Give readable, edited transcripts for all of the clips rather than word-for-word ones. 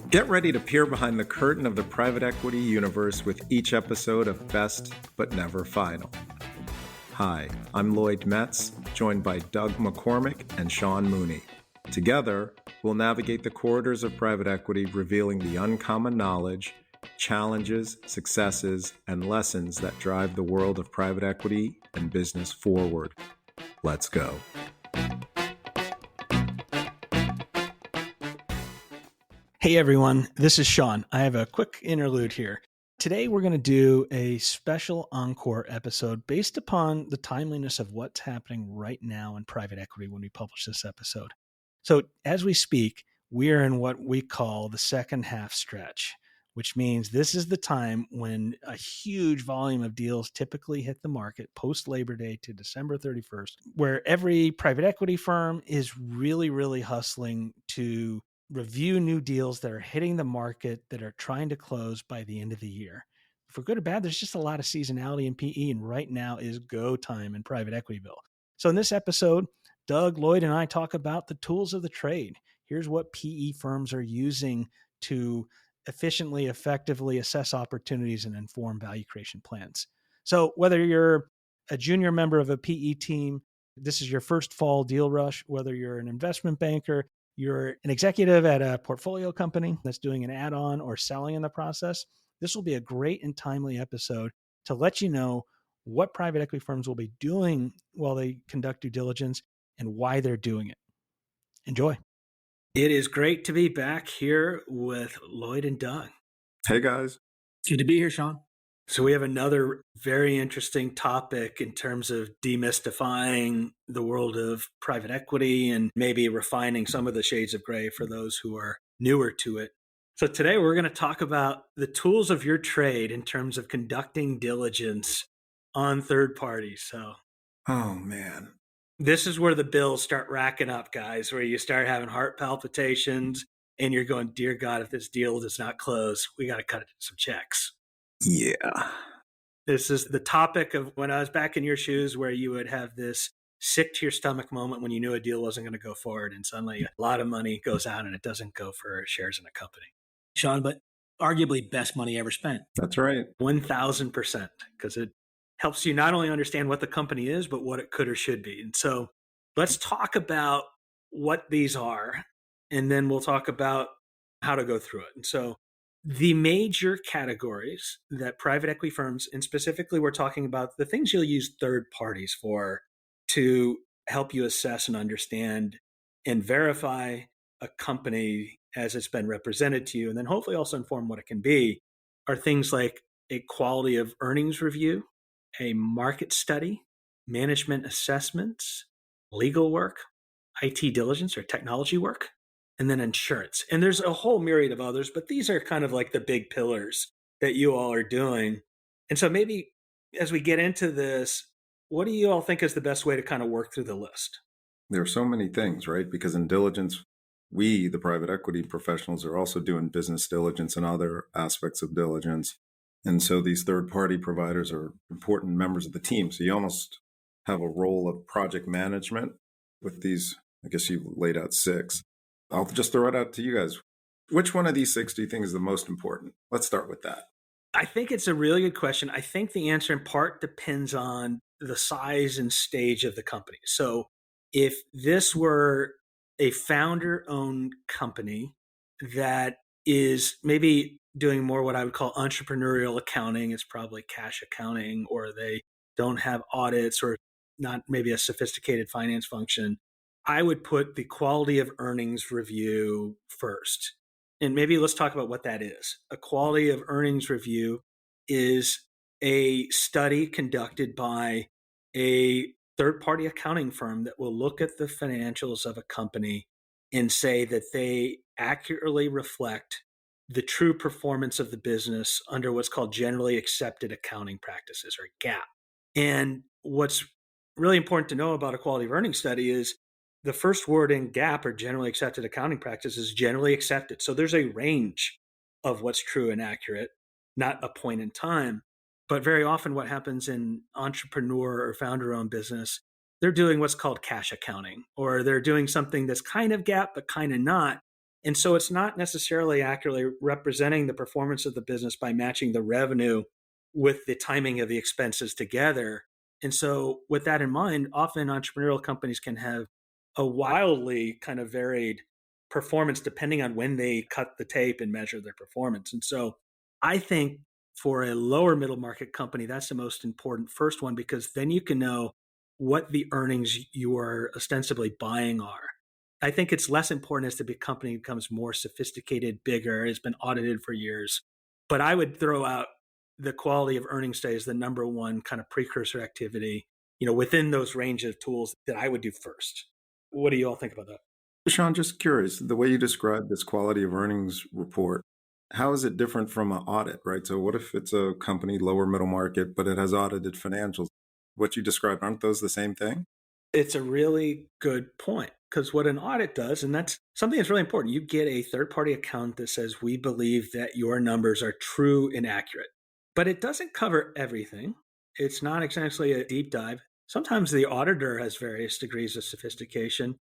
Get ready to peer behind the curtain of the private equity universe with each episode of Best But Never Final. Hi, I'm Lloyd Metz, joined by Doug McCormick and Sean Mooney. Together, we'll navigate the corridors of private equity, revealing the uncommon knowledge, challenges, successes, and lessons that drive the world of private equity and business forward. Let's go. Hey everyone, this is Sean. I have a quick interlude here. Today we're going to do a special encore episode based upon the timeliness of what's happening right now in private equity when we publish this episode. So as we speak, we are in what we call the second half stretch, which means this is the time when a huge volume of deals typically hit the market post Labor Day to December 31st, where every private equity firm is really hustling to review new deals that are hitting the market that are trying to close by the end of the year. For good or bad, there's just a lot of seasonality in PE, and right now is go time in private equityville. So in this episode, Doug, Lloyd, and I talk about the tools of the trade. Here's what PE firms are using to efficiently, effectively assess opportunities and inform value creation plans. So whether you're a junior member of a PE team, this is your first fall deal rush, whether you're an investment banker, you're an executive at a portfolio company that's doing an add-on or selling in the process, this will be a great and timely episode to let you know what private equity firms will be doing while they conduct due diligence and why they're doing it. Enjoy. It is great to be back here with Lloyd and Doug. Hey guys. Good to be here, Sean. So we have another very interesting topic in terms of demystifying the world of private equity and maybe refining some of the shades of gray for those who are newer to it. So today we're going to talk about the tools of your trade in terms of conducting diligence on third parties. So, Oh man. This is where the bills start racking up, guys, where you start having heart palpitations and you're going, dear God, if this deal does not close, we got to cut some checks. Yeah. This is the topic of when I was back in your shoes, where you would have this sick to your stomach moment when you knew a deal wasn't going to go forward and suddenly a lot of money goes out and it doesn't go for shares in a company. Sean, but arguably best money ever spent. That's right. 1,000%, because it helps you not only understand what the company is, but what it could or should be. And so let's talk about what these are, and then we'll talk about how to go through it. And so the major categories that private equity firms, and specifically we're talking about the things you'll use third parties for to help you assess and understand and verify a company as it's been represented to you, and then hopefully also inform what it can be, are things like a quality of earnings review, a market study, management assessments, legal work, IT diligence or technology work, and then insurance. And there's a whole myriad of others, but these are kind of like the big pillars that you all are doing. And so maybe as we get into this, what do you all think is the best way to kind of work through the list? There are so many things, right? Because in diligence, we, the private equity professionals, are also doing business diligence and other aspects of diligence. And so these third-party providers are important members of the team. So you almost have a role of project management with these. I guess you've laid out 6. I'll just throw it out to you guys. Which one of these 6 do you think is the most important? Let's start with that. I think it's a really good question. I think the answer in part depends on the size and stage of the company. So if this were a founder-owned company that is maybe doing more what I would call entrepreneurial accounting, it's probably cash accounting, or they don't have audits or not maybe a sophisticated finance function, I would put the quality of earnings review first. And maybe let's talk about what that is. A quality of earnings review is a study conducted by a third-party accounting firm that will look at the financials of a company and say that they accurately reflect the true performance of the business under what's called generally accepted accounting practices, or GAAP. And what's really important to know about a quality of earnings study is the first word in GAAP, or generally accepted accounting practices, is generally accepted. So there's a range of what's true and accurate, not a point in time. But very often what happens in entrepreneur or founder-owned business they're doing what's called cash accounting, or they're doing something that's kind of GAAP, but kind of not. And so it's not necessarily accurately representing the performance of the business by matching the revenue with the timing of the expenses together. And so with that in mind, often entrepreneurial companies can have a wildly kind of varied performance depending on when they cut the tape and measure their performance. And so I think for a lower middle market company, that's the most important first one, because then you can know what the earnings you are ostensibly buying are. I think it's less important as the company becomes more sophisticated, bigger, has been audited for years. But I would throw out the quality of earnings study as the number one kind of precursor activity, within those range of tools that I would do first. What do you all think about that? Sean, just curious, the way you described this quality of earnings report, how is it different from an audit, right? So what if it's a company, lower middle market, but it has audited financials? What you described, aren't those the same thing? It's a really good point, because what an audit does, and that's something that's really important, you get a third-party account that says, we believe that your numbers are true and accurate. But it doesn't cover everything. It's not exactly a deep dive. Sometimes the auditor has various degrees of sophistication.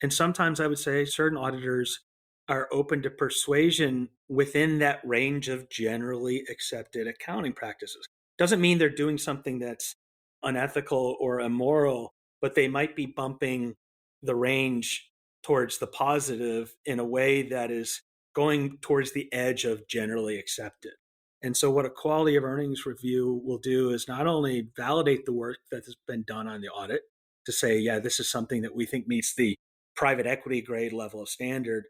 And sometimes I would say certain auditors are open to persuasion within that range of generally accepted accounting practices. Doesn't mean they're doing something that's unethical or immoral, but they might be bumping the range towards the positive in a way that is going towards the edge of generally accepted. And so what a quality of earnings review will do is not only validate the work that has been done on the audit to say, yeah, this is something that we think meets the private equity grade level of standard,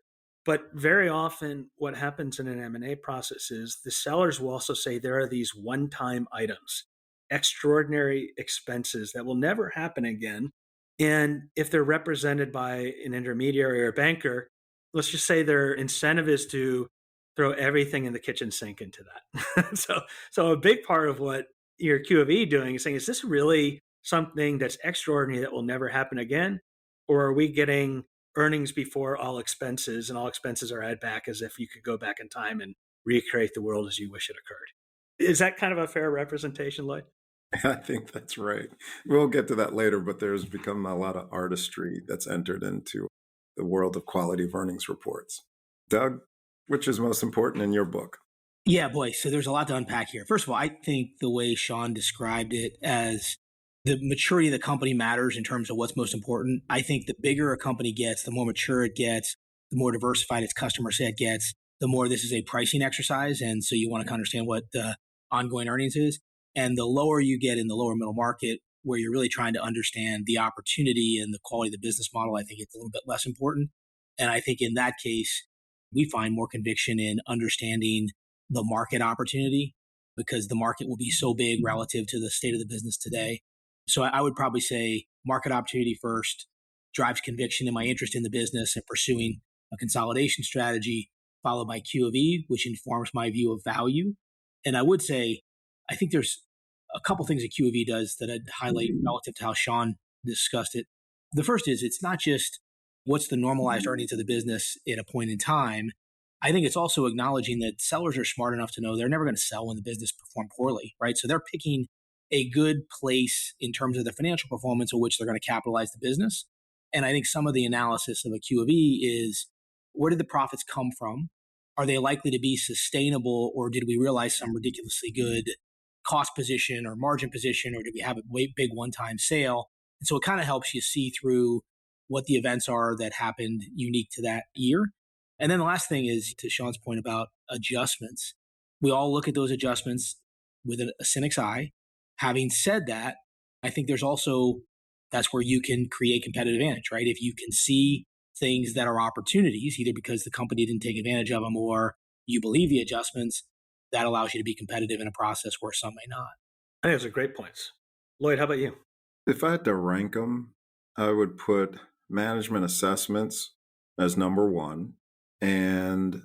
but very often what happens in an M&A process is the sellers will also say there are these one-time items, extraordinary expenses that will never happen again. And if they're represented by an intermediary or a banker, let's just say their incentive is to throw everything in the kitchen sink into that. so a big part of what your Q of E doing is saying, is this really something that's extraordinary that will never happen again? Or are we getting earnings before all expenses, and all expenses are added back as if you could go back in time and recreate the world as you wish it occurred? Is that kind of a fair representation, Lloyd? I think that's right. We'll get to that later, but there's become a lot of artistry that's entered into the world of quality of earnings reports. Doug, which is most important in your book? Yeah, boy. So there's a lot to unpack here. First of all, I think the way Sean described it as the maturity of the company matters in terms of what's most important. I think the bigger a company gets, the more mature it gets, the more diversified its customer set gets, the more this is a pricing exercise. And so you want to understand what the ongoing earnings is. And the lower you get in the lower middle market, where you're really trying to understand the opportunity and the quality of the business model, I think it's a little bit less important. And I think in that case, we find more conviction in understanding the market opportunity, because the market will be so big relative to the state of the business today. So I would probably say market opportunity first, drives conviction in my interest in the business and pursuing a consolidation strategy, followed by Q of E, which informs my view of value. And I would say, I think there's a couple things that Q of E does that I'd highlight relative to how Sean discussed it. The first is, it's not just what's the normalized earnings of the business at a point in time. I think it's also acknowledging that sellers are smart enough to know they're never going to sell when the business performs poorly, right? So they're picking a good place in terms of the financial performance of which they're going to capitalize the business. And I think some of the analysis of a Q of E is, where did the profits come from? Are they likely to be sustainable, or did we realize some ridiculously good cost position or margin position, or did we have a big one-time sale? And so it kind of helps you see through what the events are that happened unique to that year. And then the last thing is, to Sean's point about adjustments. We all look at those adjustments with a cynic's eye. Having said that, I think there's also, that's where you can create competitive advantage, right? If you can see things that are opportunities, either because the company didn't take advantage of them or you believe the adjustments, that allows you to be competitive in a process where some may not. I think those are great points. Lloyd, how about you? If I had to rank them, I would put management assessments as number one and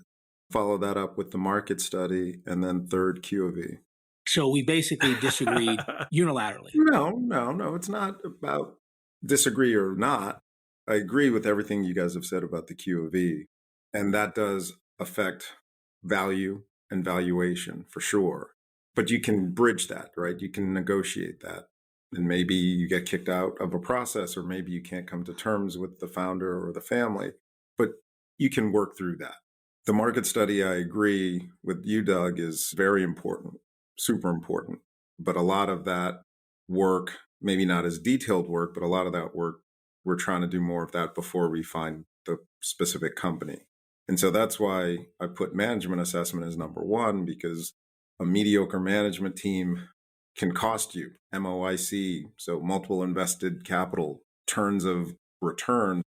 follow that up with the market study, and then third Q of E. So we basically disagreed unilaterally. No. It's not about disagree or not. I agree with everything you guys have said about the Q of E, and that does affect value and valuation for sure. But you can bridge that, right? You can negotiate that. And maybe you get kicked out of a process, or maybe you can't come to terms with the founder or the family, but you can work through that. The market study, I agree with you, Doug, is very important, super important. But a lot of that work, maybe not as detailed work, but a lot of that work, we're trying to do more of that before we find the specific company. And so that's why I put management assessment as number one, because a mediocre management team can cost you MOIC, so multiple invested capital, turns of return.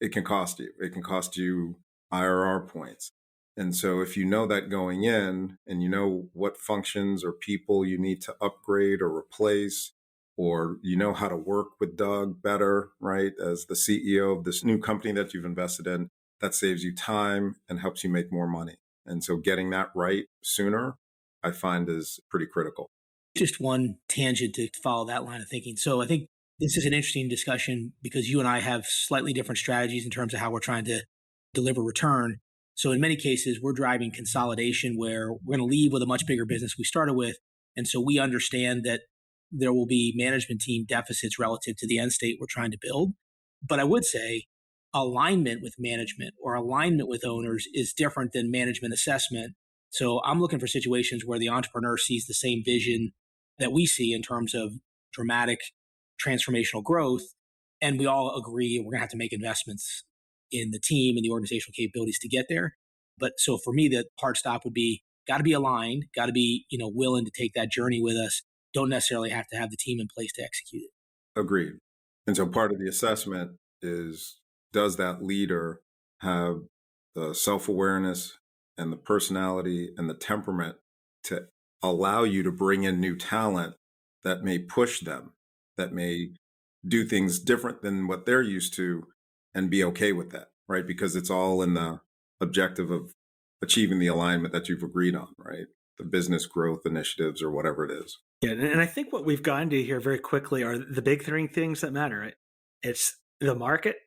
It can cost you. It can cost you IRR points. And so if you know that going in, and you know what functions or people you need to upgrade or replace, or you know how to work with Doug better, right, as the CEO of this new company that you've invested in, that saves you time and helps you make more money. And so getting that right sooner, I find, is pretty critical. Just one tangent to follow that line of thinking. So I think this is an interesting discussion because you and I have slightly different strategies in terms of how we're trying to deliver return. So in many cases, we're driving consolidation where we're going to leave with a much bigger business we started with. And so we understand that there will be management team deficits relative to the end state we're trying to build. But I would say alignment with management or alignment with owners is different than management assessment. So I'm looking for situations where the entrepreneur sees the same vision that we see in terms of dramatic transformational growth. And we all agree we're going to have to make investments in the team and the organizational capabilities to get there. But so for me, the hard stop would be got to be aligned, got to be, willing to take that journey with us. Don't necessarily have to have the team in place to execute it. Agreed. And so part of the assessment is, does that leader have the self-awareness and the personality and the temperament to allow you to bring in new talent that may push them, that may do things different than what they're used to, and be okay with that, right? Because it's all in the objective of achieving the alignment that you've agreed on, right? The business growth initiatives or whatever it is. Yeah, and I think what we've gotten to here very quickly are the big three things that matter, right? It's the market,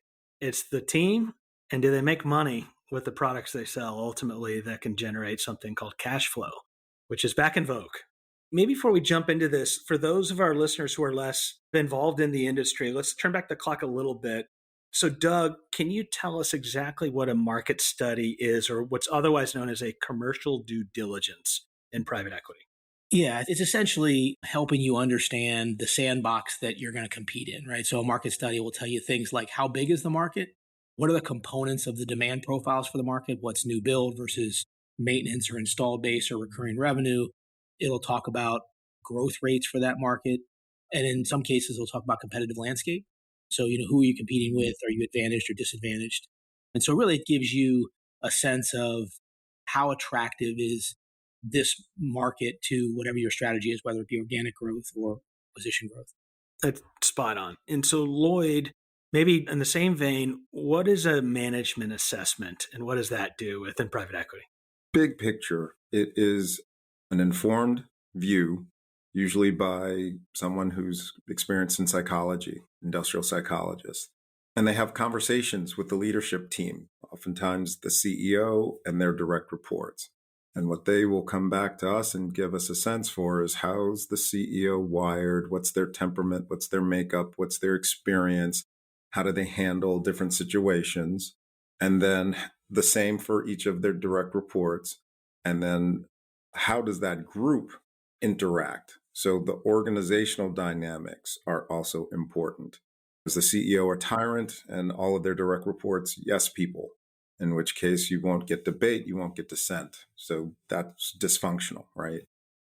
it's the team, and do they make money with the products they sell ultimately that can generate something called cash flow, which is back in vogue. Maybe before we jump into this, for those of our listeners who are less involved in the industry, let's turn back the clock a little bit. So Doug, can you tell us exactly what a market study is, or what's otherwise known as a commercial due diligence in private equity? Yeah, it's essentially helping you understand the sandbox that you're going to compete in, right? So a market study will tell you things like how big is the market? What are the components of the demand profiles for the market? What's new build versus maintenance or installed base or recurring revenue? It'll talk about growth rates for that market. And in some cases, it'll talk about competitive landscape. So, who are you competing with? Are you advantaged or disadvantaged? And so really it gives you a sense of how attractive is this market to whatever your strategy is, whether it be organic growth or acquisition growth. That's spot on. And so Lloyd, maybe in the same vein, what is a management assessment and what does that do within private equity? Big picture, it is an informed view, usually by someone who's experienced in psychology, industrial psychologist. And they have conversations with the leadership team, oftentimes the CEO and their direct reports. And what they will come back to us and give us a sense for is, how's the CEO wired? What's their temperament? What's their makeup? What's their experience? How do they handle different situations? And then the same for each of their direct reports. And then how does that group interact? So the organizational dynamics are also important. Is the CEO a tyrant and all of their direct reports yes people? In which case you won't get debate, you won't get dissent. So that's dysfunctional, right?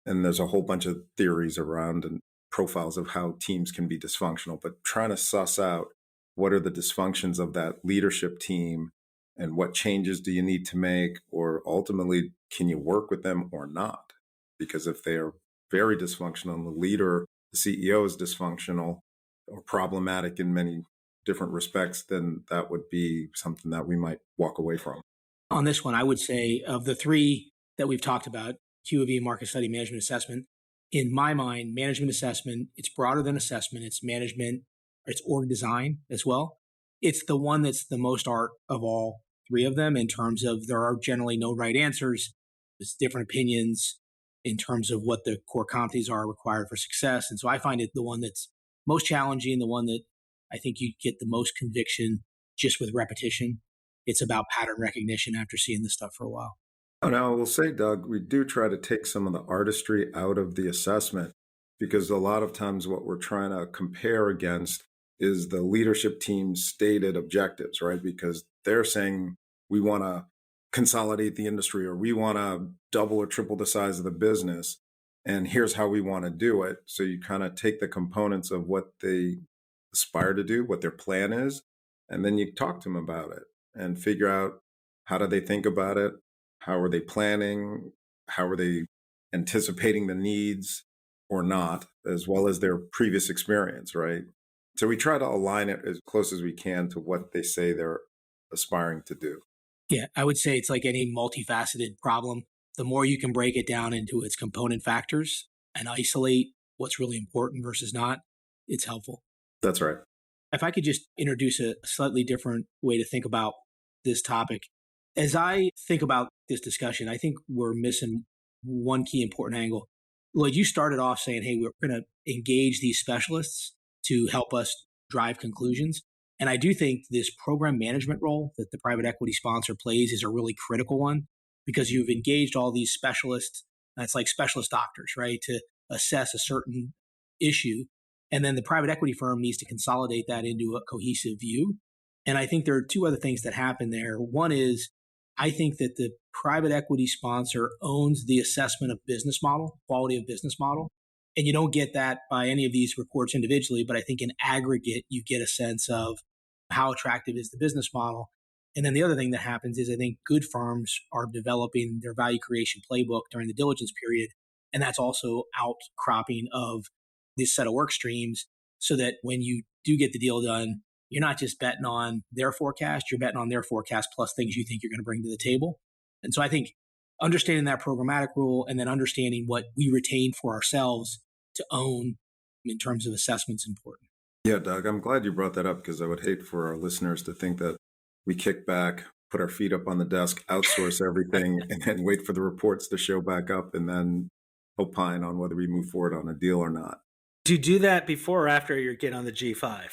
And there's a whole bunch of theories around and profiles of how teams can be dysfunctional, but trying to suss out what are the dysfunctions of that leadership team and what changes do you need to make, or ultimately, can you work with them or not? Because if they are very dysfunctional and the leader, the CEO is dysfunctional or problematic in many different respects, then that would be something that we might walk away from. On this one, I would say of the three that we've talked about, QOV, market study, management assessment, in my mind, management assessment, it's broader than assessment. It's management, it's org design as well. It's the one that's the most art of all three of them in terms of there are generally no right answers. There's different opinions in terms of what the core competencies are required for success. And so I find it the one that's most challenging, the one that I think you get the most conviction just with repetition. It's about pattern recognition after seeing this stuff for a while. Oh, now, I will say, Doug, we do try to take some of the artistry out of the assessment because a lot of times what we're trying to compare against is the leadership team's stated objectives, right? Because they're saying we want to consolidate the industry or we want to double or triple the size of the business. And here's how we want to do it. So you kind of take the components of what they aspire to do, what their plan is, and then you talk to them about it and figure out how do they think about it? How are they planning? How are they anticipating the needs or not, as well as their previous experience, right? So we try to align it as close as we can to what they say they're aspiring to do. Yeah, I would say it's like any multifaceted problem. The more you can break it down into its component factors and isolate what's really important versus not, it's helpful. That's right. If I could just introduce a slightly different way to think about this topic. As I think about this discussion, I think we're missing one key important angle. Lloyd, you started off saying, hey, we're going to engage these specialists to help us drive conclusions. And I do think this program management role that the private equity sponsor plays is a really critical one because you've engaged all these specialists. That's like specialist doctors, right, to assess a certain issue. And then the private equity firm needs to consolidate that into a cohesive view. And I think there are two other things that happen there. One is I think that the private equity sponsor owns the assessment of business model, quality of business model. And you don't get that by any of these reports individually, but I think in aggregate, you get a sense of how attractive is the business model. And then the other thing that happens is I think good firms are developing their value creation playbook during the diligence period. And that's also outcropping of this set of work streams so that when you do get the deal done, you're not just betting on their forecast, you're betting on their forecast plus things you think you're going to bring to the table. And so I think understanding that programmatic rule and then understanding what we retain for ourselves to own in terms of assessments important. Yeah, Doug, I'm glad you brought that up because I would hate for our listeners to think that we kick back, put our feet up on the desk, outsource everything, and then wait for the reports to show back up and then opine on whether we move forward on a deal or not. Do you do that before or after you get on the G5?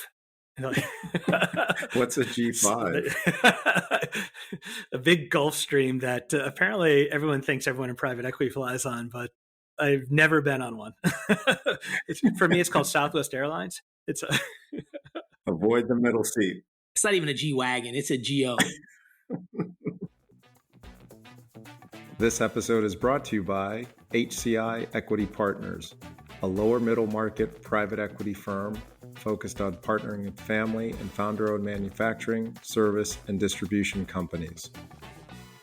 What's a G5? A big Gulf Stream that apparently everyone thinks everyone in private equity flies on, but I've never been on one. For me, it's called Southwest Airlines. It's Avoid the middle seat. It's not even a G-Wagon, it's a GO. This episode is brought to you by HCI Equity Partners, a lower middle market private equity firm focused on partnering with family and founder-owned manufacturing, service, and distribution companies.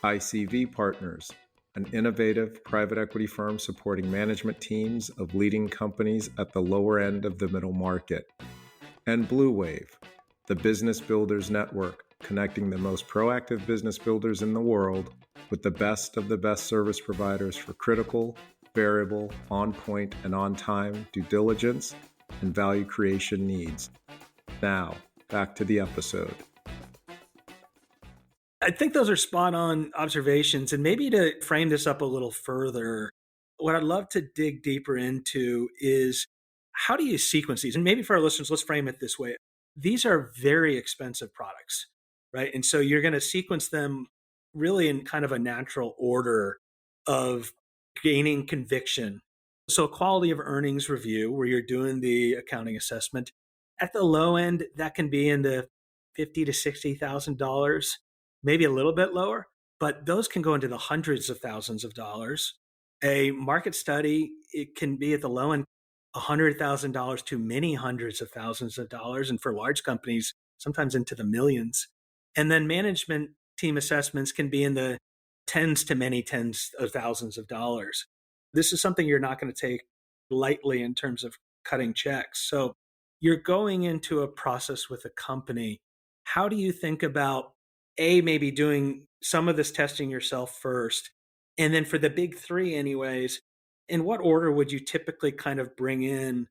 ICV Partners, an innovative private equity firm supporting management teams of leading companies at the lower end of the middle market. And Blue Wave, the business builders network, connecting the most proactive business builders in the world with the best of the best service providers for critical, variable, on-point, and on-time due diligence and value creation needs. Now, back to the episode. I think those are spot on observations. And maybe to frame this up a little further, what I'd love to dig deeper into is how do you sequence these? And maybe for our listeners, let's frame it this way. These are very expensive products, right? And so you're going to sequence them really in kind of a natural order of gaining conviction. So quality of earnings review, where you're doing the accounting assessment, at the low end, that can be in the $50,000 to $60,000, maybe a little bit lower, but those can go into the hundreds of thousands of dollars. A market study, it can be at the low end, $100,000 to many hundreds of thousands of dollars. And for large companies, sometimes into the millions. And then management team assessments can be in the tens to many tens of thousands of dollars. This is something you're not going to take lightly in terms of cutting checks. So you're going into a process with a company. How do you think about maybe doing some of this testing yourself first? And then for the big three anyways, in what order would you typically kind of bring in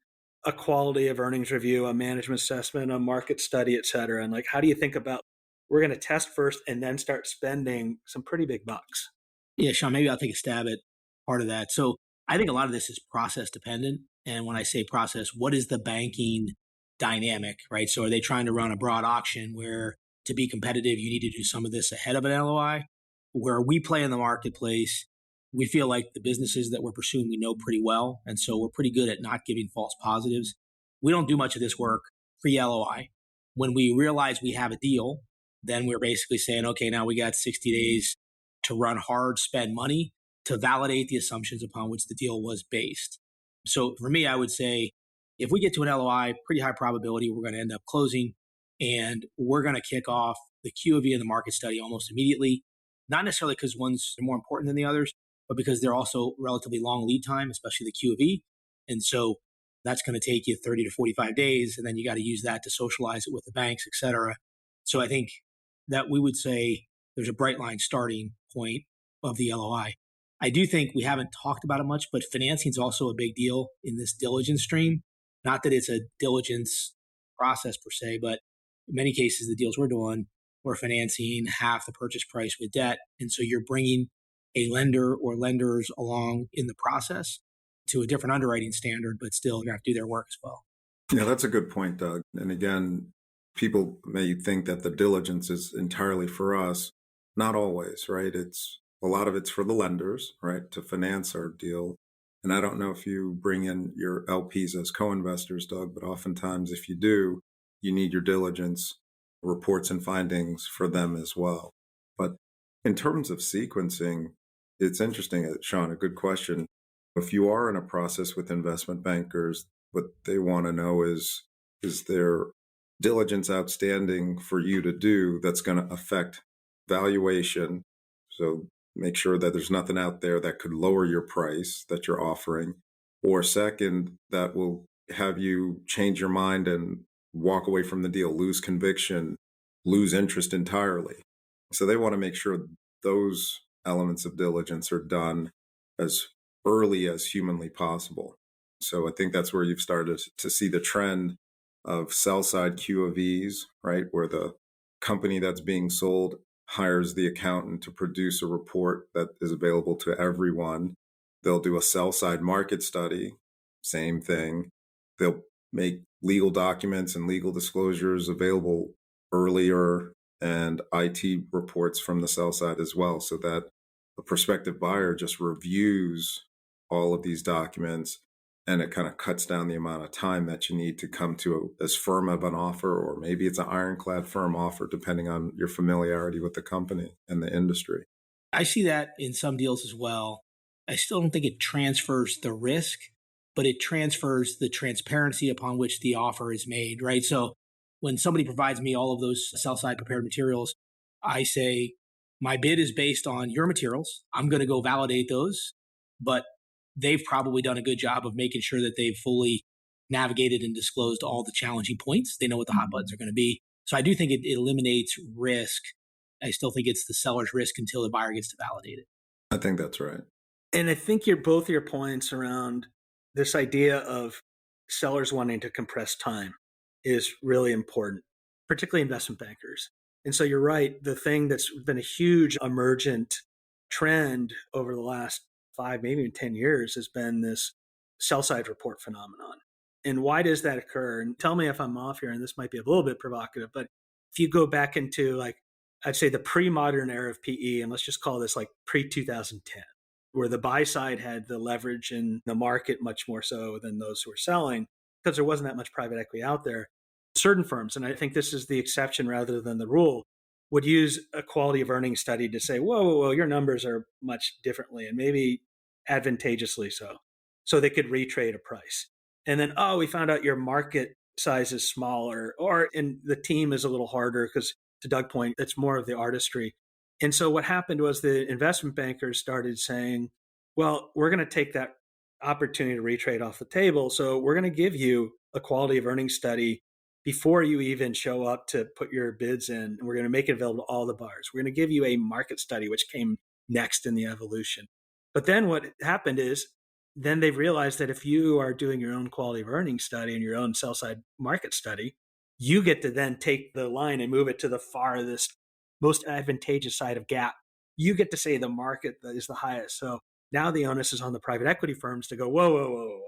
a quality of earnings review, a management assessment, a market study, et cetera? And like, how do you think about, we're going to test first and then start spending some pretty big bucks? Yeah, Sean, maybe I'll take a stab at part of that. So I think a lot of this is process dependent. And when I say process, what is the banking dynamic, right? So are they trying to run a broad auction where to be competitive, you need to do some of this ahead of an LOI? Where we play in the marketplace, we feel like the businesses that we're pursuing, we know pretty well. And so we're pretty good at not giving false positives. We don't do much of this work pre-LOI. When we realize we have a deal, then we're basically saying, okay, now we got 60 days to run hard, spend money to validate the assumptions upon which the deal was based. So for me, I would say if we get to an LOI, pretty high probability we're going to end up closing, and we're going to kick off the Q of E and the market study almost immediately. Not necessarily because one's more important than the others, but because they're also relatively long lead time, especially the Q of E. And so that's going to take you 30 to 45 days, and then you got to use that to socialize it with the banks, et cetera. So I think that we would say there's a bright line starting point of the LOI. I do think we haven't talked about it much, but financing is also a big deal in this diligence stream. Not that it's a diligence process per se, but in many cases, the deals we're doing, we're financing half the purchase price with debt. And so you're bringing a lender or lenders along in the process to a different underwriting standard, but still you have to do their work as well. Yeah, that's a good point, Doug. And again, people may think that the diligence is entirely for us. Not always, right? A lot of it's for the lenders, right, to finance our deal. And I don't know if you bring in your LPs as co-investors, Doug, but oftentimes if you do, you need your diligence reports and findings for them as well. But in terms of sequencing, it's interesting, Sean, a good question. If you are in a process with investment bankers, what they want to know is there diligence outstanding for you to do that's going to affect valuation? So make sure that there's nothing out there that could lower your price that you're offering. Or second, that will have you change your mind and walk away from the deal, lose conviction, lose interest entirely. So they want to make sure those elements of diligence are done as early as humanly possible. So I think that's where you've started to see the trend of sell-side Q of E's, right, where the company that's being sold hires the accountant to produce a report that is available to everyone. They'll do a sell-side market study, same thing. They'll make legal documents and legal disclosures available earlier and IT reports from the sell side as well, so that a prospective buyer just reviews all of these documents, and it kind of cuts down the amount of time that you need to come to as firm of an offer, or maybe it's an ironclad firm offer, depending on your familiarity with the company and the industry. I see that in some deals as well. I still don't think it transfers the risk, but it transfers the transparency upon which the offer is made, right? So when somebody provides me all of those sell-side prepared materials, I say, my bid is based on your materials. I'm going to go validate those, but they've probably done a good job of making sure that they've fully navigated and disclosed all the challenging points. They know what the hot buttons are going to be. So I do think it eliminates risk. I still think it's the seller's risk until the buyer gets to validate it. I think that's right. And I think both your points around this idea of sellers wanting to compress time is really important, particularly investment bankers. And so you're right. The thing that's been a huge emergent trend over the last 5, maybe even 10 years has been this sell-side report phenomenon. And why does that occur? And tell me if I'm off here, and this might be a little bit provocative, but if you go back into I'd say the pre-modern era of PE, and let's just call this pre-2010, where the buy side had the leverage in the market much more so than those who were selling, because there wasn't that much private equity out there. Certain firms, and I think this is the exception rather than the rule, would use a quality of earnings study to say, whoa, your numbers are much differently, and maybe advantageously so. So they could retrade a price. And then, we found out your market size is smaller, and the team is a little harder because, to Doug's point, it's more of the artistry. And so what happened was the investment bankers started saying, well, we're going to take that opportunity to retrade off the table. So we're going to give you a quality of earnings study before you even show up to put your bids in. And we're going to make it available to all the buyers. We're going to give you a market study, which came next in the evolution. But then what happened is, then they've realized that if you are doing your own quality of earnings study and your own sell-side market study, you get to then take the line and move it to the farthest, most advantageous side of gap. You get to say the market is the highest. So now the onus is on the private equity firms to go, whoa.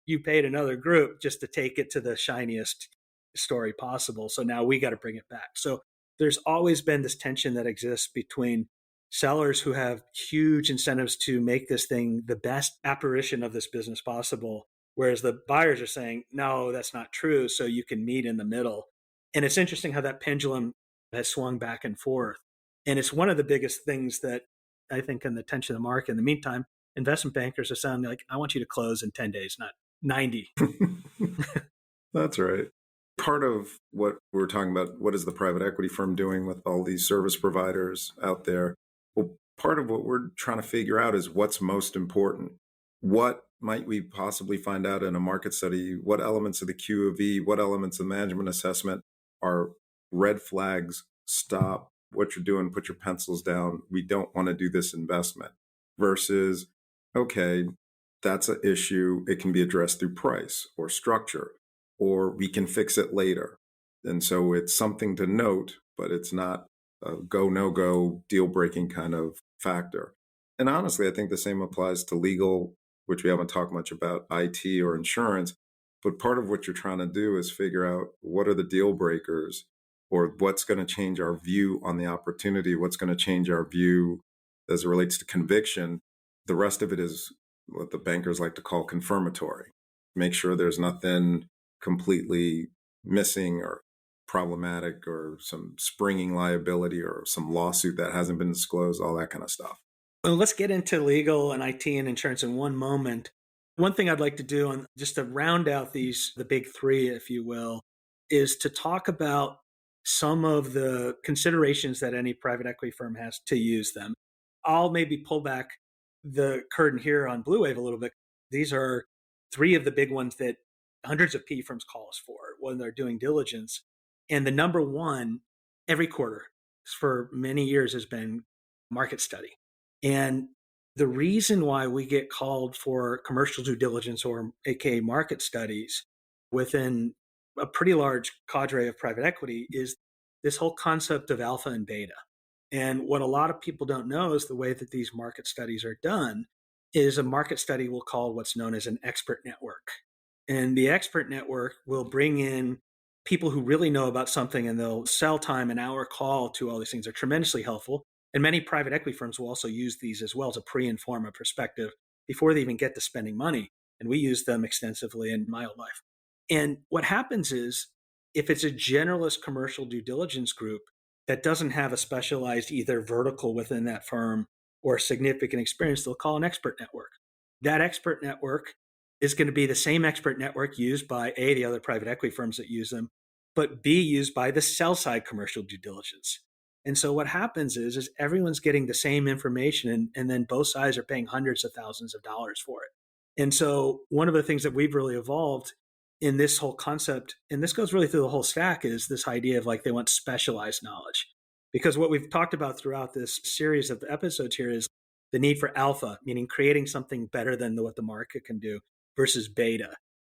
You paid another group just to take it to the shiniest story possible. So now we got to bring it back. So there's always been this tension that exists between sellers who have huge incentives to make this thing the best apparition of this business possible, whereas the buyers are saying, no, that's not true. So you can meet in the middle. And it's interesting how that pendulum has swung back and forth. And it's one of the biggest things that I think in the tension of the market. In the meantime, investment bankers are saying, like, I want you to close in 10 days, not 90. That's right. Part of what we're talking about, what is the private equity firm doing with all these service providers out there? Well, part of what we're trying to figure out is what's most important. What might we possibly find out in a market study? What elements of the Q of E, what elements of management assessment are red flags? Stop what you're doing, put your pencils down. We don't want to do this investment. Versus, okay, that's an issue. It can be addressed through price or structure, or we can fix it later. And so it's something to note, but it's not a go, no go, deal breaking kind of factor. And honestly, I think the same applies to legal, which we haven't talked much about, IT or insurance. But part of what you're trying to do is figure out what are the deal breakers, or what's going to change our view on the opportunity, what's going to change our view as it relates to conviction. The rest of it is what the bankers like to call confirmatory. Make sure there's nothing completely missing or problematic or some springing liability or some lawsuit that hasn't been disclosed, all that kind of stuff. Well, let's get into legal and IT and insurance in one moment. One thing I'd like to do, and just to round out the big three, if you will, is to talk about some of the considerations that any private equity firm has to use them. I'll maybe pull back the curtain here on Blue Wave a little bit. These are three of the big ones that hundreds of PE firms call us for when they're doing diligence. And the number one every quarter for many years has been market study. And the reason why we get called for commercial due diligence, or AKA market studies, within a pretty large cadre of private equity is this whole concept of alpha and beta. And what a lot of people don't know is the way that these market studies are done is a market study will call what's known as an expert network. And the expert network will bring in people who really know about something, and they'll sell time, an hour call to all these things. They're tremendously helpful. And many private equity firms will also use these as well to pre-inform a perspective before they even get to spending money. And we use them extensively in my own life. And what happens is, if it's a generalist commercial due diligence group that doesn't have a specialized either vertical within that firm or significant experience, they'll call an expert network. That expert network is going to be the same expert network used by A, the other private equity firms that use them, but B, used by the sell side commercial due diligence. And so what happens is everyone's getting the same information, and then both sides are paying hundreds of thousands of dollars for it. And so one of the things that we've really evolved in this whole concept, and this goes really through the whole stack, is this idea of like they want specialized knowledge. Because what we've talked about throughout this series of episodes here is the need for alpha, meaning creating something better than what the market can do, versus beta.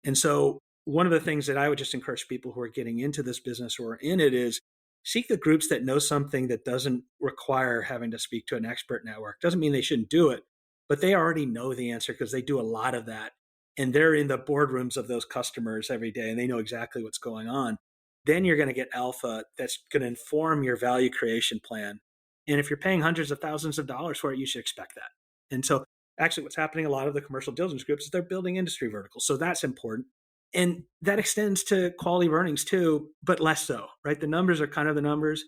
And so one of the things that I would just encourage people who are getting into this business or are in it is seek the groups that know something that doesn't require having to speak to an expert network. Doesn't mean they shouldn't do it, but they already know the answer because they do a lot of that. And they're in the boardrooms of those customers every day, and they know exactly what's going on. Then you're going to get alpha that's going to inform your value creation plan. And if you're paying hundreds of thousands of dollars for it, you should expect that. And so actually what's happening in a lot of the commercial diligence groups is they're building industry verticals. So that's important. And that extends to quality of earnings too, but less so, right? The numbers are kind of the numbers.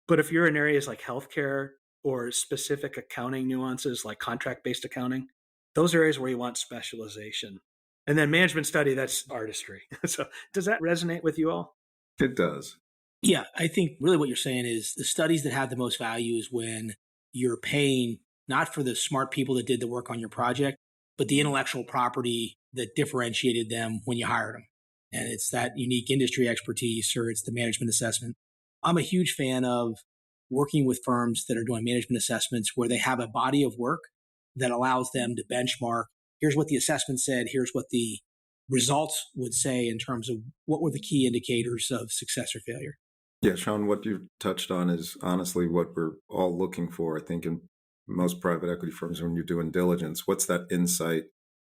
But if you're in areas like healthcare or specific accounting nuances like contract-based accounting, those are areas where you want specialization. And then management study, that's artistry. So does that resonate with you all? It does. Yeah, I think really what you're saying is the studies that have the most value is when you're paying not for the smart people that did the work on your project, but the intellectual property that differentiated them when you hired them. And it's that unique industry expertise, or it's the management assessment. I'm a huge fan of working with firms that are doing management assessments where they have a body of work that allows them to benchmark. Here's what the assessment said. Here's what the results would say in terms of what were the key indicators of success or failure. Yeah, Sean, what you've touched on is honestly what we're all looking for, I think, in most private equity firms when you're doing diligence. What's that insight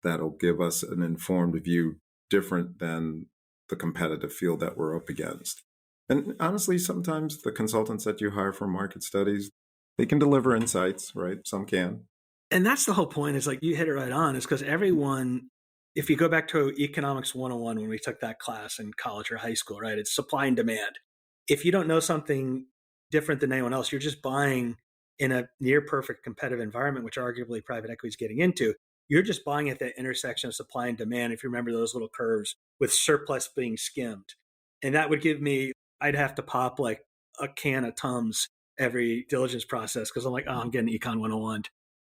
that'll give us an informed view different than the competitive field that we're up against. And honestly, sometimes the consultants that you hire for market studies, they can deliver insights, right? Some can. And that's the whole point, is like you hit it right on, is because everyone, if you go back to Economics 101, when we took that class in college or high school, right? It's supply and demand. If you don't know something different than anyone else, you're just buying in a near perfect competitive environment, which arguably private equity is getting into. You're just buying at that intersection of supply and demand, if you remember those little curves, with surplus being skimmed. And that would give me, I'd have to pop like a can of Tums every diligence process, because I'm like, oh, I'm getting Econ 101.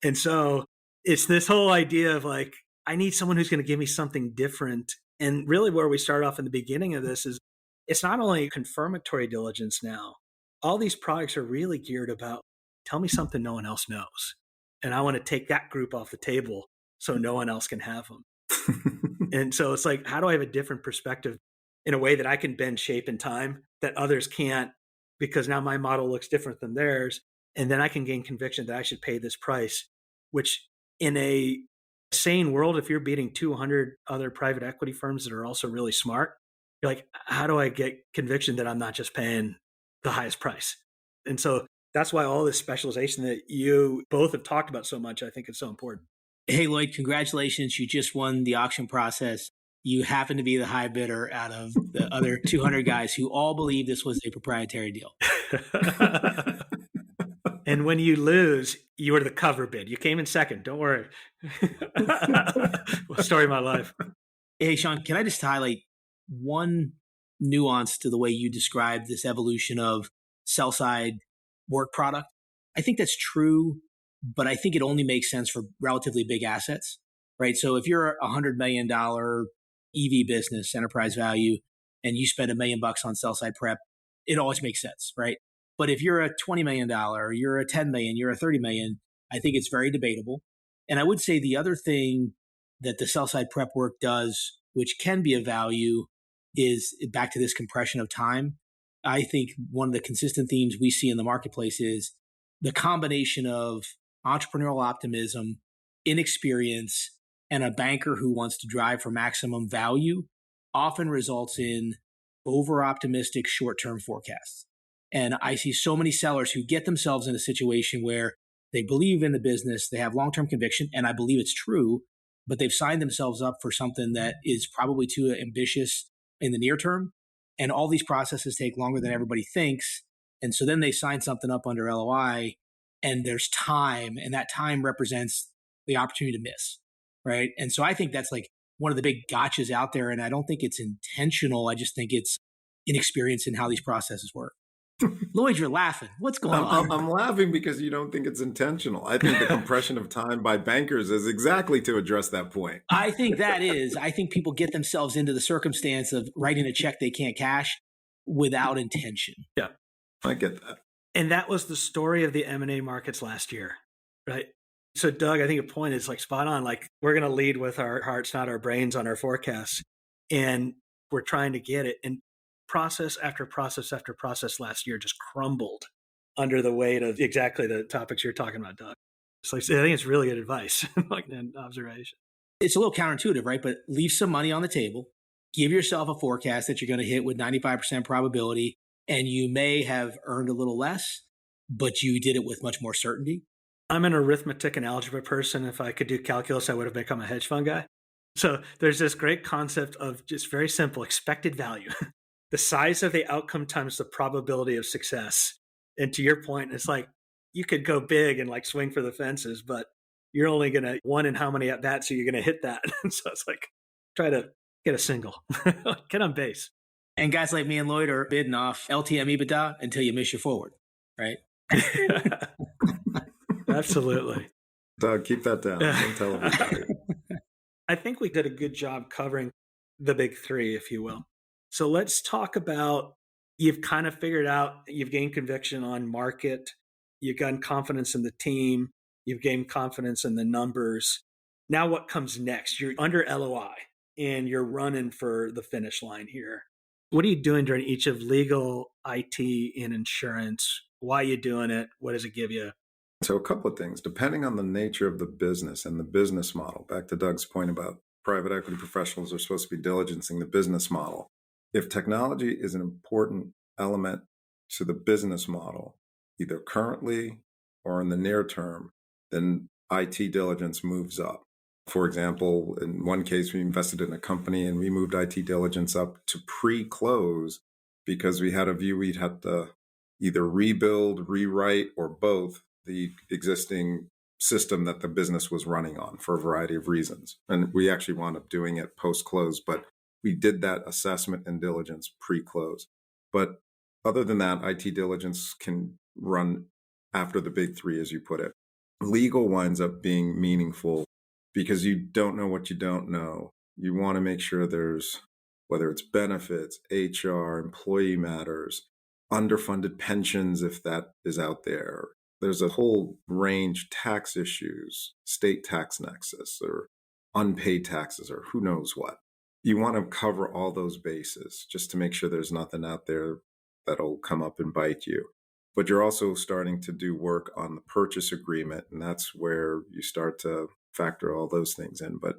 And so it's this whole idea of like, I need someone who's going to give me something different. And really where we start off in the beginning of this is, it's not only confirmatory diligence now. All these products are really geared about, tell me something no one else knows. And I want to take that group off the table so no one else can have them. And so it's like, how do I have a different perspective in a way that I can bend shape and time that others can't, because now my model looks different than theirs. And then I can gain conviction that I should pay this price, which in a sane world, if you're beating 200 other private equity firms that are also really smart, you're like, how do I get conviction that I'm not just paying the highest price? And so that's why all this specialization that you both have talked about so much, I think is so important. Hey, Lloyd, congratulations. You just won the auction process. You happen to be the high bidder out of the other 200 guys who all believe this was a proprietary deal. And when you lose, you were the cover bid. You came in second. Don't worry. Story of my life. Hey, Sean, can I just highlight one nuance to the way you described this evolution of sell-side work product? I think that's true, but I think it only makes sense for relatively big assets, right? So if you're a $100 million EV business, enterprise value, and you spend $1 million on sell-side prep, it always makes sense, right? But if you're a $20 million, you're a $10 million, you're a $30 million, I think it's very debatable. And I would say the other thing that the sell-side prep work does, which can be of value, is back to this compression of time. I think one of the consistent themes we see in the marketplace is the combination of entrepreneurial optimism, inexperience, and a banker who wants to drive for maximum value often results in over-optimistic short-term forecasts. And I see so many sellers who get themselves in a situation where they believe in the business, they have long-term conviction, and I believe it's true, but they've signed themselves up for something that is probably too ambitious in the near term. And all these processes take longer than everybody thinks. And so then they sign something up under LOI, and there's time, and that time represents the opportunity to miss, right? And so I think that's like one of the big gotchas out there, and I don't think it's intentional. I just think it's inexperience in how these processes work. Lloyd, you're laughing. What's going on? I'm laughing because you don't think it's intentional. I think the compression of time by bankers is exactly to address that point. I think that is. I think people get themselves into the circumstance of writing a check they can't cash without intention. Yeah, I get that. And that was the story of the M&A markets last year, right? So Doug, I think your point is like spot on. Like we're going to lead with our hearts, not our brains on our forecasts. And we're trying to get it. And process after process after process last year just crumbled under the weight of exactly the topics you're talking about, Doug. So I think it's really good advice, like an observation. It's a little counterintuitive, right? But leave some money on the table. Give yourself a forecast that you're going to hit with 95% probability. And you may have earned a little less, but you did it with much more certainty. I'm an arithmetic and algebra person. If I could do calculus, I would have become a hedge fund guy. So there's this great concept of just very simple expected value. The size of the outcome times the probability of success. And to your point, it's like you could go big and like swing for the fences, but you're only going to one in how many at bats, so you're going to hit that. And so it's like try to get a single, get on base. And guys like me and Lloyd are bidding off LTM EBITDA until you miss your forward, right? Absolutely. Doug, keep that down. Don't tell everybody. I think we did a good job covering the big three, if you will. So let's talk about, you've kind of figured out, you've gained conviction on market, you've gotten confidence in the team, you've gained confidence in the numbers. Now what comes next? You're under LOI and you're running for the finish line here. What are you doing during each of legal, IT, and insurance? Why are you doing it? What does it give you? So a couple of things, depending on the nature of the business and the business model, back to Doug's point about private equity professionals are supposed to be diligencing the business model. If technology is an important element to the business model, either currently or in the near term, then IT diligence moves up. For example, in one case, we invested in a company and we moved IT diligence up to pre-close because we had a view we'd have to either rebuild, rewrite, or both the existing system that the business was running on for a variety of reasons. And we actually wound up doing it post-close, but we did that assessment and diligence pre-close. But other than that, IT diligence can run after the big three, as you put it. Legal winds up being meaningful because you don't know what you don't know. You want to make sure there's, whether it's benefits, HR, employee matters, underfunded pensions, if that is out there. There's a whole range, tax issues, state tax nexus, or unpaid taxes, or who knows what. You want to cover all those bases just to make sure there's nothing out there that'll come up and bite you. But you're also starting to do work on the purchase agreement, and that's where you start to factor all those things in. But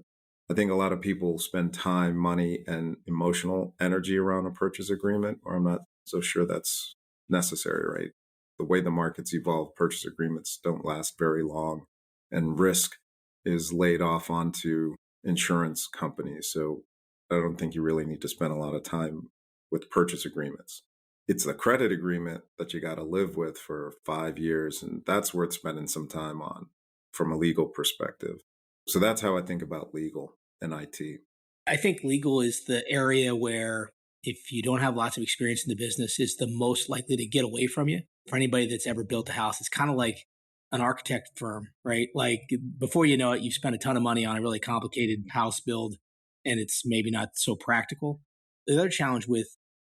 I think a lot of people spend time, money, and emotional energy around a purchase agreement, or I'm not so sure that's necessary, right? The way the markets evolve, purchase agreements don't last very long, and risk is laid off onto insurance companies. So I don't think you really need to spend a lot of time with purchase agreements. It's the credit agreement that you got to live with for 5 years, and that's worth spending some time on from a legal perspective. So that's how I think about legal and IT. I think legal is the area where, if you don't have lots of experience in the business, is the most likely to get away from you. For anybody that's ever built a house, it's kind of like an architect firm, right? Like before you know it, you've spent a ton of money on a really complicated house build, and it's maybe not so practical. The other challenge with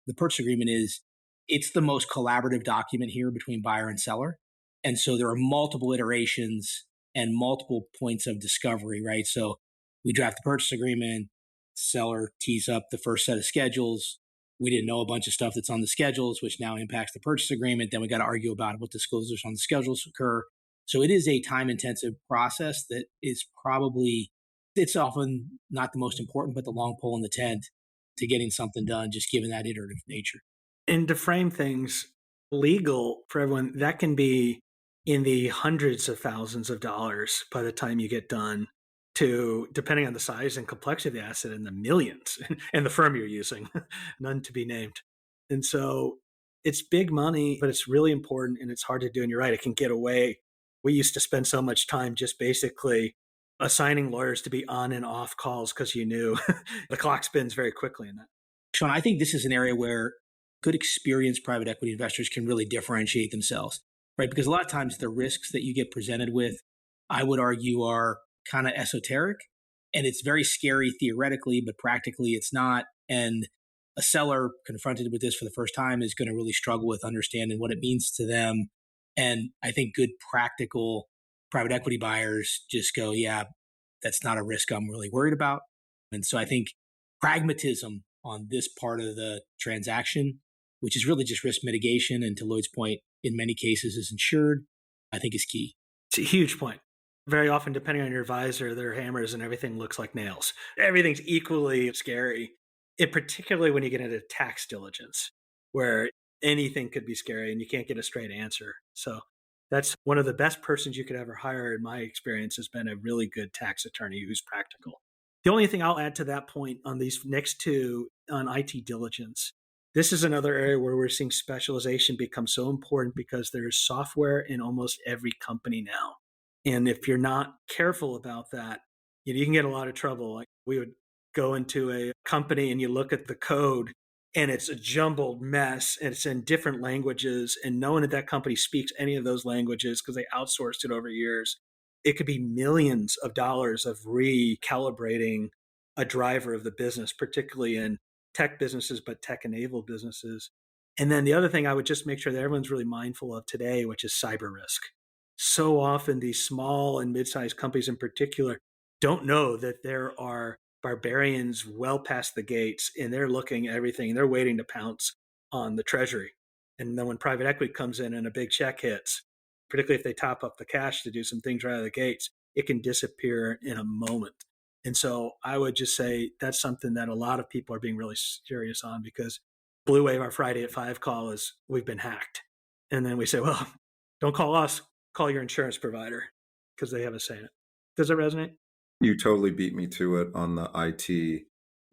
the purchase agreement is it's the most collaborative document here between buyer and seller. And so there are multiple iterations and multiple points of discovery, right? So we draft the purchase agreement, seller tees up the first set of schedules. We didn't know a bunch of stuff that's on the schedules, which now impacts the purchase agreement. Then we got to argue about what disclosures on the schedules occur. So it is a time-intensive process that is probably, it's often not the most important, but the long pole in the tent to getting something done, just given that iterative nature. And to frame things, legal for everyone, that can be in the hundreds of thousands of dollars by the time you get done, to, depending on the size and complexity of the asset, in the millions, and the firm you're using, none to be named. And so it's big money, but it's really important, and it's hard to do. And you're right, it can get away. We used to spend so much time just basically assigning lawyers to be on and off calls because you knew the clock spins very quickly in that. Sean, I think this is an area where good experienced private equity investors can really differentiate themselves, right? Because a lot of times the risks that you get presented with, I would argue, are kind of esoteric, and it's very scary theoretically, but practically it's not. And a seller confronted with this for the first time is going to really struggle with understanding what it means to them. And I think good practical private equity buyers just go, yeah, that's not a risk I'm really worried about. And so I think pragmatism on this part of the transaction, which is really just risk mitigation, and to Lloyd's point, in many cases is insured, I think is key. It's a huge point. Very often, depending on your advisor, their hammers and everything looks like nails. Everything's equally scary, particularly when you get into tax diligence, where anything could be scary and you can't get a straight answer. So that's one of the best persons you could ever hire, in my experience, has been a really good tax attorney who's practical. The only thing I'll add to that point on these next two, on IT diligence, this is another area where we're seeing specialization become so important because there's software in almost every company now. And if you're not careful about that, you can get a lot of trouble. Like, we would go into a company and you look at the code and it's a jumbled mess and it's in different languages, and no one at that company speaks any of those languages because they outsourced it over years. It could be millions of dollars of recalibrating a driver of the business, particularly in tech businesses, but tech-enabled businesses. And then the other thing I would just make sure that everyone's really mindful of today, which is cyber risk. So often these small and mid-sized companies in particular don't know that there are barbarians well past the gates, and they're looking at everything, and they're waiting to pounce on the treasury. And then when private equity comes in and a big check hits, particularly if they top up the cash to do some things right out of the gates, it can disappear in a moment. And so I would just say that's something that a lot of people are being really serious on, because Blue Wave, our Friday at 5 call is we've been hacked. And then we say, well, don't call us, call your insurance provider, because they have a say in it. Does that resonate? You totally beat me to it on the IT.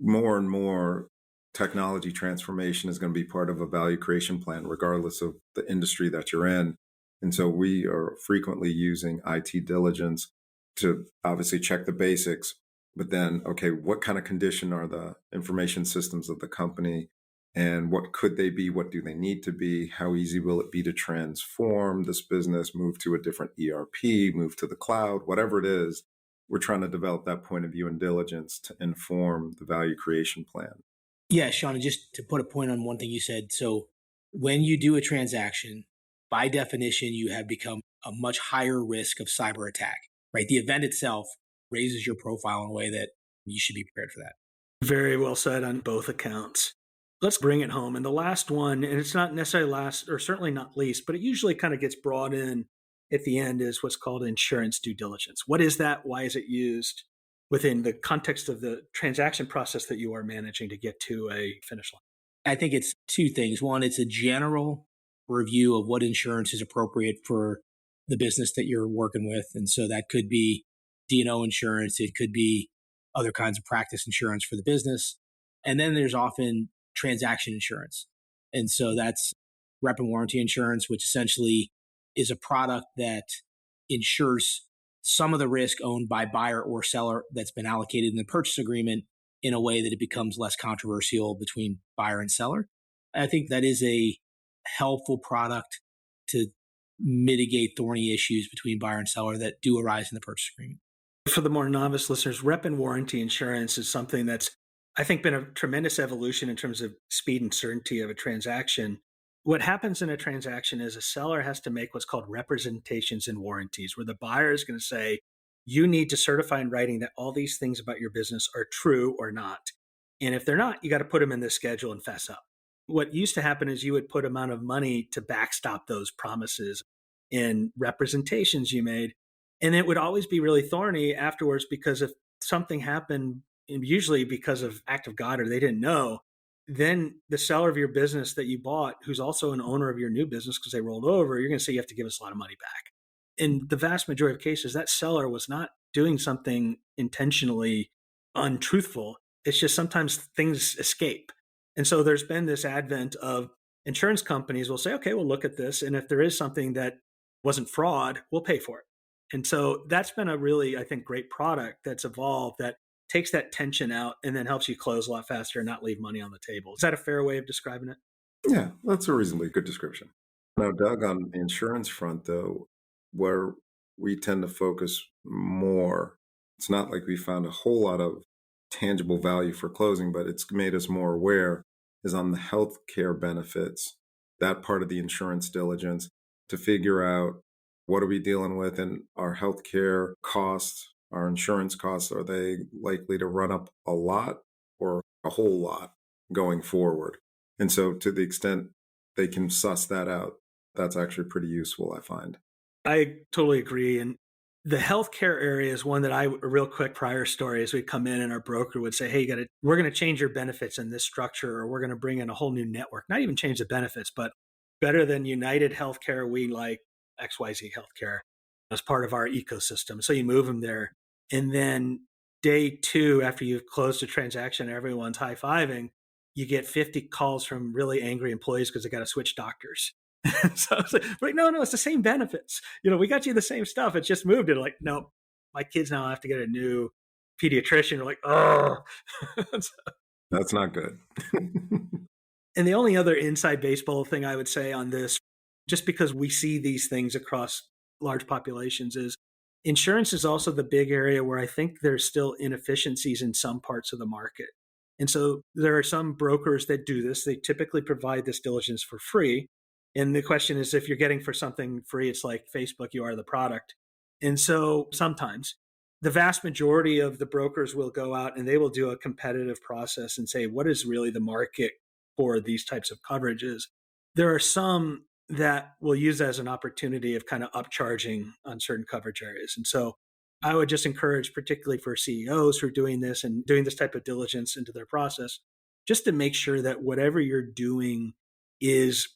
More and more technology transformation is going to be part of a value creation plan, regardless of the industry that you're in. And so we are frequently using IT diligence to obviously check the basics, but then, okay, what kind of condition are the information systems of the company? And what could they be? What do they need to be? How easy will it be to transform this business, move to a different ERP, move to the cloud, whatever it is? We're trying to develop that point of view and diligence to inform the value creation plan. Yeah, Sean, and just to put a point on one thing you said. So when you do a transaction, by definition, you have become a much higher risk of cyber attack, right? The event itself raises your profile in a way that you should be prepared for that. Very well said on both accounts. Let's bring it home. And the last one, and it's not necessarily last, or certainly not least, but it usually kind of gets brought in at the end, is what's called insurance due diligence. What is that? Why is it used within the context of the transaction process that you are managing to get to a finish line? I think it's two things. One, it's a general review of what insurance is appropriate for the business that you're working with. And so that could be D&O insurance. It could be other kinds of practice insurance for the business. And then there's often transaction insurance. And so that's rep and warranty insurance, which essentially is a product that insures some of the risk owned by buyer or seller that's been allocated in the purchase agreement in a way that it becomes less controversial between buyer and seller. I think that is a helpful product to mitigate thorny issues between buyer and seller that do arise in the purchase agreement. For the more novice listeners, rep and warranty insurance is something that's, I think, been a tremendous evolution in terms of speed and certainty of a transaction. What happens in a transaction is a seller has to make what's called representations and warranties, where the buyer is going to say, you need to certify in writing that all these things about your business are true or not. And if they're not, you got to put them in the schedule and fess up. What used to happen is you would put amount of money to backstop those promises in representations you made. And it would always be really thorny afterwards, because if something happened, usually because of act of God or they didn't know, then the seller of your business that you bought, who's also an owner of your new business because they rolled over, you're going to say you have to give us a lot of money back. In the vast majority of cases, that seller was not doing something intentionally untruthful. It's just sometimes things escape. And so there's been this advent of insurance companies will say, okay, we'll look at this. And if there is something that wasn't fraud, we'll pay for it. And so that's been a really, I think, great product that's evolved that takes that tension out and then helps you close a lot faster and not leave money on the table. Is that a fair way of describing it? Yeah, that's a reasonably good description. Now, Doug, on the insurance front, though, where we tend to focus more, it's not like we found a whole lot of tangible value for closing, but it's made us more aware, is on the healthcare benefits, that part of the insurance diligence, to figure out what are we dealing with and our healthcare costs, our insurance costs, are they likely to run up a lot or a whole lot going forward? And so to the extent they can suss that out, that's actually pretty useful, I find. I totally agree. And the healthcare area is one that a real quick prior story is we'd come in and our broker would say, hey, we're going to change your benefits in this structure, or we're going to bring in a whole new network, not even change the benefits, but better than United Healthcare, we like XYZ Healthcare as part of our ecosystem. So you move them there. And then day 2, after you've closed a transaction, everyone's high-fiving, you get 50 calls from really angry employees because they got to switch doctors. So it's like, no, it's the same benefits. We got you the same stuff. It's just moved. And like, no, my kids now have to get a new pediatrician. They're like, oh. That's not good. And the only other inside baseball thing I would say on this, just because we see these things across large populations, is insurance is also the big area where I think there's still inefficiencies in some parts of the market. And so there are some brokers that do this. They typically provide this diligence for free. And the question is, if you're getting for something free, it's like Facebook, you are the product. And so sometimes the vast majority of the brokers will go out and they will do a competitive process and say, what is really the market for these types of coverages? There are some that will use that as an opportunity of kind of upcharging on certain coverage areas. And so I would just encourage, particularly for CEOs who are doing this and doing this type of diligence into their process, just to make sure that whatever you're doing is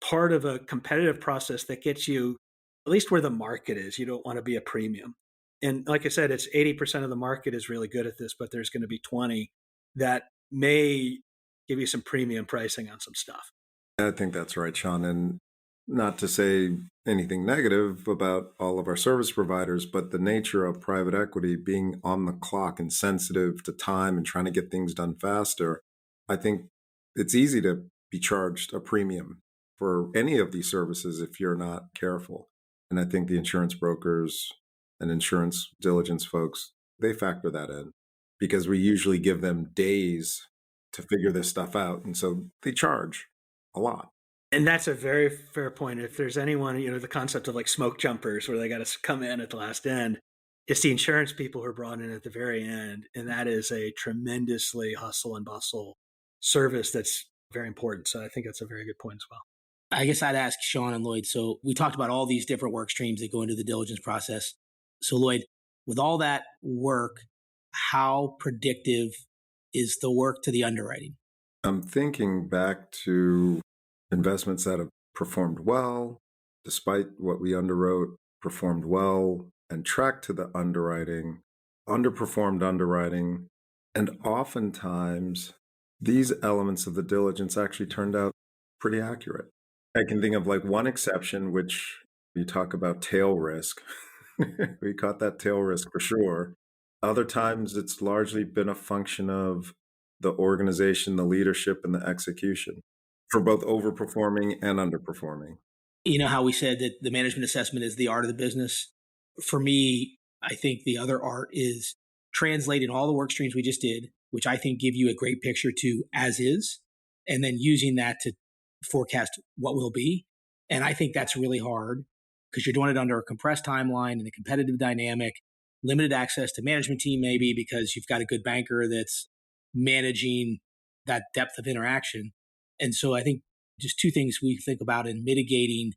part of a competitive process that gets you at least where the market is. You don't want to be a premium. And like I said, it's 80% of the market is really good at this, but there's going to be 20 that may give you some premium pricing on some stuff. I think that's right, Sean. And not to say anything negative about all of our service providers, but the nature of private equity being on the clock and sensitive to time and trying to get things done faster, I think it's easy to be charged a premium for any of these services if you're not careful. And I think the insurance brokers and insurance diligence folks, they factor that in because we usually give them days to figure this stuff out. And so they charge a lot. And that's a very fair point. If there's anyone, the concept of like smoke jumpers where they got to come in at the last end, it's the insurance people who are brought in at the very end. And that is a tremendously hustle and bustle service that's very important. So I think that's a very good point as well. I guess I'd ask Sean and Lloyd. So we talked about all these different work streams that go into the diligence process. So Lloyd, with all that work, how predictive is the work to the underwriting? I'm thinking back to investments that have performed well, despite what we underwrote, performed well, and tracked to the underwriting, underperformed underwriting. And oftentimes, these elements of the diligence actually turned out pretty accurate. I can think of like one exception, which you talk about tail risk. We caught that tail risk for sure. Other times, it's largely been a function of the organization, the leadership, and the execution for both overperforming and underperforming. You know how we said that the management assessment is the art of the business? For me, I think the other art is translating all the work streams we just did, which I think give you a great picture to as is, and then using that to forecast what will be. And I think that's really hard because you're doing it under a compressed timeline and a competitive dynamic, limited access to management team maybe because you've got a good banker that's managing that depth of interaction. And so I think just two things we think about in mitigating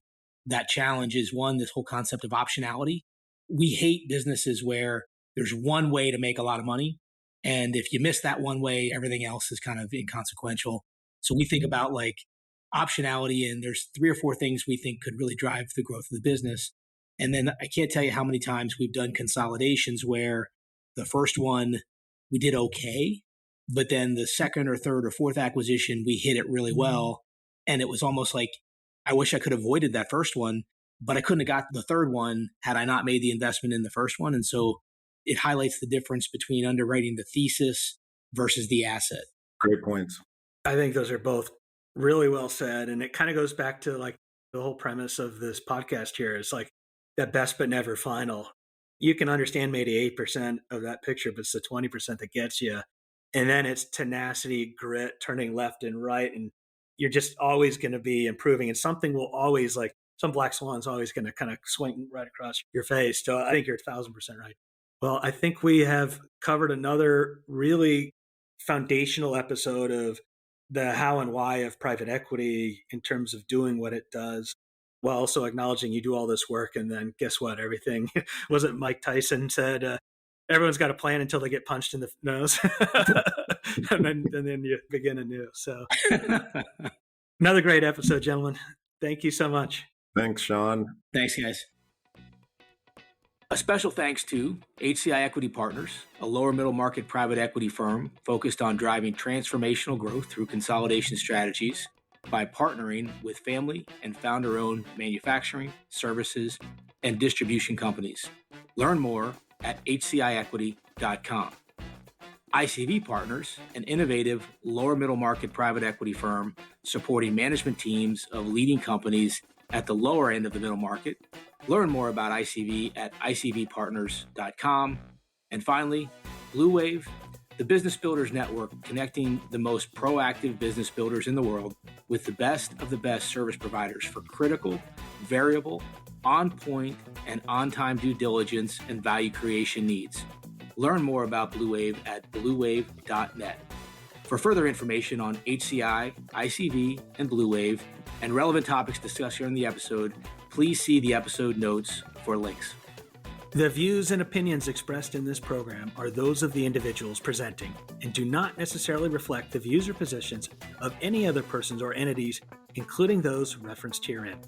that challenge is one, this whole concept of optionality. We hate businesses where there's one way to make a lot of money. And if you miss that one way, everything else is kind of inconsequential. So we think about like optionality, and there's 3 or 4 things we think could really drive the growth of the business. And then I can't tell you how many times we've done consolidations where the first one we did okay, but then the second or third or fourth acquisition, we hit it really well. And it was almost like, I wish I could have avoided that first one, but I couldn't have got the third one had I not made the investment in the first one. And so it highlights the difference between underwriting the thesis versus the asset. Great points. I think those are both really well said. And it kind of goes back to like the whole premise of this podcast here is like that best but never final. You can understand maybe 8% of that picture, but it's the 20% that gets you. And then it's tenacity, grit, turning left and right. And you're just always going to be improving. And something will always, like some black swan's always going to kind of swing right across your face. So I think you're 1,000% right. Well, I think we have covered another really foundational episode of the how and why of private equity in terms of doing what it does, while also acknowledging you do all this work. And then guess what? Everything wasn't Mike Tyson said, everyone's got a plan until they get punched in the nose. and then you begin anew. So another great episode, gentlemen. Thank you so much. Thanks, Sean. Thanks, guys. A special thanks to HCI Equity Partners, a lower middle market private equity firm focused on driving transformational growth through consolidation strategies by partnering with family and founder-owned manufacturing, services, and distribution companies. Learn more at hciequity.com. ICV Partners, an innovative lower middle market private equity firm supporting management teams of leading companies at the lower end of the middle market. Learn more about ICV at icvpartners.com. And finally, Blue Wave, the Business Builders Network, connecting the most proactive business builders in the world with the best of the best service providers for critical, variable, on-point, and on-time due diligence and value creation needs. Learn more about Blue Wave at bluewave.net. For further information on HCI, ICV, and Blue Wave, and relevant topics discussed here in the episode, please see the episode notes for links. The views and opinions expressed in this program are those of the individuals presenting and do not necessarily reflect the views or positions of any other persons or entities, including those referenced herein.